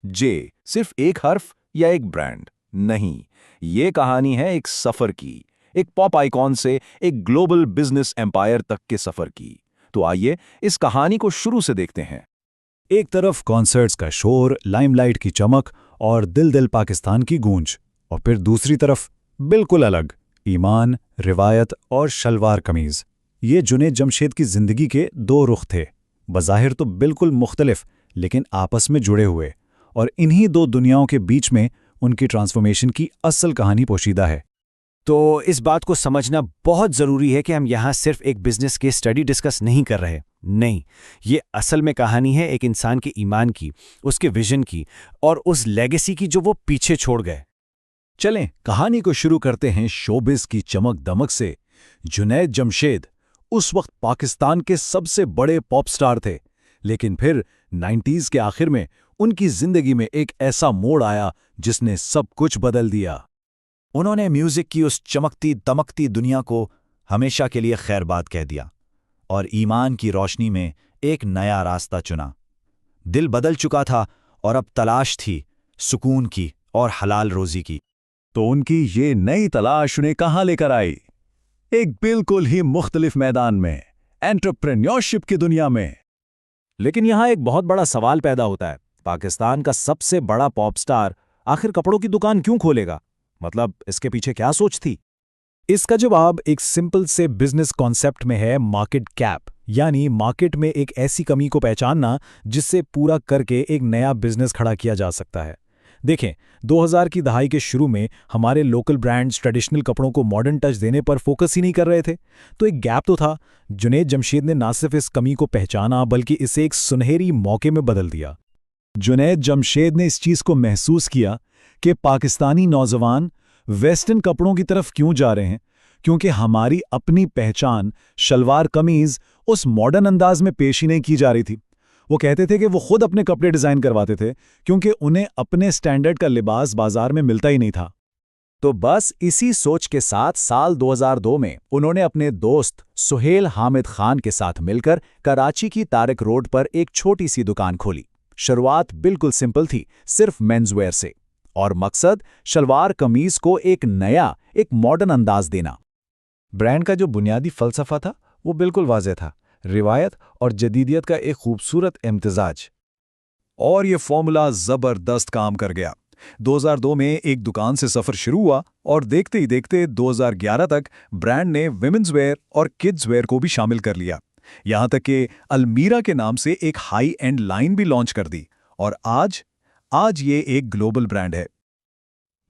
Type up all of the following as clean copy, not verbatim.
जे सिर्फ एक हर्फ या एक ब्रांड नहीं, ये कहानी है एक सफर की, एक पॉप आइकॉन से एक ग्लोबल बिजनेस एम्पायर तक के सफर की। तो आइए इस कहानी को शुरू से देखते हैं। एक तरफ कॉन्सर्ट्स का शोर, लाइमलाइट की चमक और दिल दिल पाकिस्तान की गूंज, और फिर दूसरी तरफ बिल्कुल अलग ईमान, रिवायत और शलवार कमीज। ये जुनैद जमशेद की जिंदगी के दो रुख थे, बज़ाहिर तो बिल्कुल मुख्तलिफ लेकिन आपस में जुड़े हुए, और इन्हीं दो दुनियाओं के बीच में उनकी ट्रांसफॉर्मेशन की असल कहानी पोशीदा है। तो इस बात को समझना बहुत ज़रूरी है कि हम यहाँ सिर्फ एक बिजनेस केस स्टडी डिस्कस नहीं कर रहे। नहीं, ये असल में कहानी है एक इंसान के ईमान की, उसके विजन की और उस लेगेसी की जो वो पीछे छोड़ गए। चलें कहानी को शुरू करते हैं शोबिस की चमक दमक से। जुनैद जमशेद उस वक्त पाकिस्तान के सबसे बड़े पॉप स्टार थे, लेकिन फिर 90s के आखिर में उनकी जिंदगी में एक ऐसा मोड़ आया जिसने सब कुछ बदल दिया। उन्होंने म्यूजिक की उस चमकती दमकती दुनिया को हमेशा के लिए खैरबाद कह दिया और ईमान की रोशनी में एक नया रास्ता चुना। दिल बदल चुका था और अब तलाश थी सुकून की और हलाल रोजी की। तो उनकी ये नई तलाश उन्हें कहाँ लेकर आई? एक बिल्कुल ही मुख्तलिफ मैदान में, एंटरप्रेन्योरशिप की दुनिया में। लेकिन यहाँ एक बहुत बड़ा सवाल पैदा होता है, पाकिस्तान का सबसे बड़ा पॉप स्टार आखिर कपड़ों की दुकान क्यों खोलेगा? मतलब इसके पीछे क्या सोच थी? इसका जवाब एक सिंपल से बिजनेस कॉन्सेप्ट में है, मार्केट कैप, यानी मार्केट में एक ऐसी कमी को पहचानना जिससे पूरा करके एक नया बिजनेस खड़ा किया जा सकता है। देखें, 2000 की दहाई के शुरू में हमारे लोकल ब्रांड्स ट्रेडिशनल कपड़ों को मॉडर्न टच देने पर फोकस ही नहीं कर रहे थे, तो एक गैप तो था। जुनैद जमशेद ने ना सिर्फ इस कमी को पहचाना बल्कि इसे एक सुनहरी मौके में बदल दिया। जुनैद जमशेद ने इस चीज़ को महसूस किया कि पाकिस्तानी नौजवान वेस्टर्न कपड़ों की तरफ क्यों जा रहे हैं, क्योंकि हमारी अपनी पहचान शलवार कमीज उस मॉडर्न अंदाज में पेश ही नहीं की जा रही थी। वो कहते थे कि वो खुद अपने कपड़े डिज़ाइन करवाते थे क्योंकि उन्हें अपने स्टैंडर्ड का लिबास बाजार में मिलता ही नहीं था। तो बस इसी सोच के साथ साल 2002 में उन्होंने अपने दोस्त सुहेल हामिद खान के साथ मिलकर कराची की तारिक रोड पर एक छोटी सी दुकान खोली। शुरुआत बिल्कुल सिंपल थी, सिर्फ मेंसवेयर से, और मकसद शलवार कमीज को एक नया, एक मॉडर्न अंदाज देना। ब्रांड का जो बुनियादी फलसफा था वो बिल्कुल वाज़ेह था, रिवायत और जदीदियत का एक खूबसूरत इम्तिजाज। और ये फॉर्मूला ज़बरदस्त काम कर गया। 2002 में एक दुकान से सफ़र शुरू हुआ और देखते ही देखते 2011 तक ब्रांड ने विमेंस वेयर और किड्स वेयर को भी शामिल कर लिया। यहाँ तक कि अलमीरा के नाम से एक हाई एंड लाइन भी लॉन्च कर दी, और आज ये एक ग्लोबल ब्रांड है।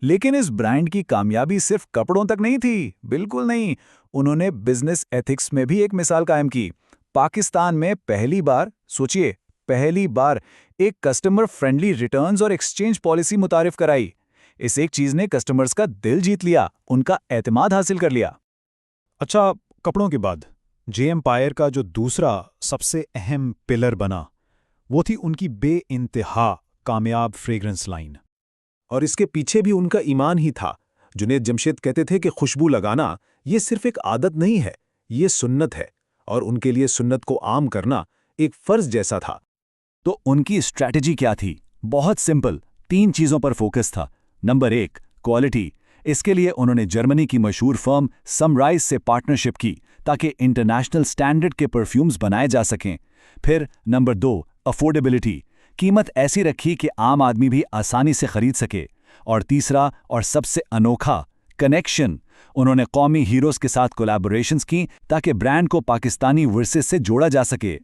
लेकिन इस ब्रांड की कामयाबी सिर्फ कपड़ों तक नहीं थी, बिल्कुल नहीं। उन्होंने बिजनेस एथिक्स में भी एक मिसाल कायम की। पाकिस्तान में पहली बार, सोचिए, पहली बार एक कस्टमर फ्रेंडली रिटर्न्स और एक्सचेंज पॉलिसी मुतारिफ कराई। इस एक चीज ने कस्टमर्स का दिल जीत लिया, उनका एतमाद हासिल कर लिया। अच्छा, कपड़ों के बाद जे एम्पायर का जो दूसरा सबसे अहम पिलर बना वो थी उनकी बेइंतहा कामयाब फ्रेग्रेंस लाइन, और इसके पीछे भी उनका ईमान ही था। जुनैद जमशेद कहते थे कि खुशबू लगाना ये सिर्फ एक आदत नहीं है, ये सुन्नत है, और उनके लिए सुन्नत को आम करना एक फर्ज जैसा था। तो उनकी स्ट्रैटेजी क्या थी? बहुत सिंपल, 3 चीज़ों पर फोकस था। Number 1, quality. इसके लिए उन्होंने जर्मनी की मशहूर फर्म समराइज से पार्टनरशिप की ताकि इंटरनेशनल स्टैंडर्ड के परफ्यूम्स बनाए जा सकें। फिर नंबर 2, अफोर्डेबिलिटी। कीमत ऐसी रखी कि आम आदमी भी आसानी से खरीद सके। और तीसरा और सबसे अनोखा, कनेक्शन। उन्होंने कौमी हीरोज़ के साथ कोलैबोरेशंस की ताकि ब्रांड को पाकिस्तानी विरसे से जोड़ा जा सके।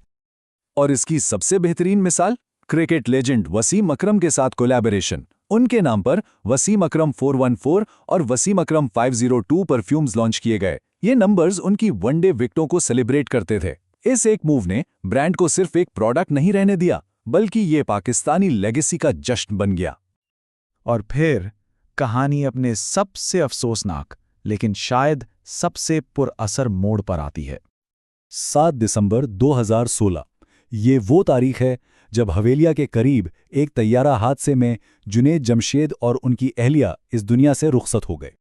और इसकी सबसे बेहतरीन मिसाल, क्रिकेट लेजेंड वसीम अकरम के साथ कोलैबोरेशन। उनके नाम पर वसीम अकरम 414 और वसीम अकरम 502 परफ्यूम्स लॉन्च किए गए। ये नंबर्स उनकी वनडे विकेटों को सेलिब्रेट करते थे। इस एक मूव ने ब्रांड को सिर्फ एक प्रोडक्ट नहीं रहने दिया, बल्कि ये पाकिस्तानी लेगेसी का जश्न बन गया। और फिर कहानी अपने सबसे अफसोसनाक लेकिन शायद सबसे पुरअसर मोड़ पर आती है। 7 दिसंबर 2016। ये वो तारीख है जब हवेलिया के करीब एक तैयारा हादसे में जुनैद जमशेद और उनकी अहलिया इस दुनिया से रुखसत हो गए।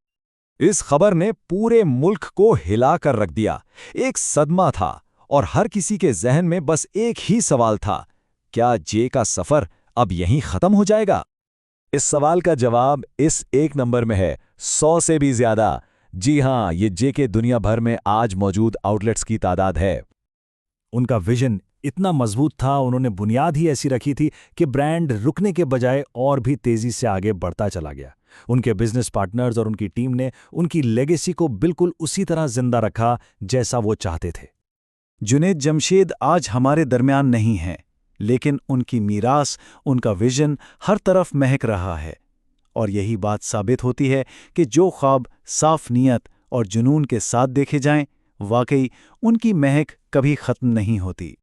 इस खबर ने पूरे मुल्क को हिला कर रख दिया। एक सदमा था और हर किसी के जहन में बस एक ही सवाल था, क्या जे का सफर अब यहीं खत्म हो जाएगा? इस सवाल का जवाब इस एक नंबर में है, 100 से भी ज्यादा। जी हां, ये जेके दुनिया भर में आज मौजूद आउटलेट्स की तादाद है। उनका विजन इतना मजबूत था, उन्होंने बुनियाद ही ऐसी रखी थी कि ब्रांड रुकने के बजाय और भी तेजी से आगे बढ़ता चला गया। उनके बिजनेस पार्टनर्स और उनकी टीम ने उनकी लेगेसी को बिल्कुल उसी तरह जिंदा रखा जैसा वो चाहते थे। जुनैद जमशेद आज हमारे दरमियान नहीं हैं, लेकिन उनकी मीरास, उनका विजन हर तरफ महक रहा है। और यही बात साबित होती है कि जो ख्वाब साफ नीयत और जुनून के साथ देखे जाएं, वाकई उनकी महक कभी खत्म नहीं होती।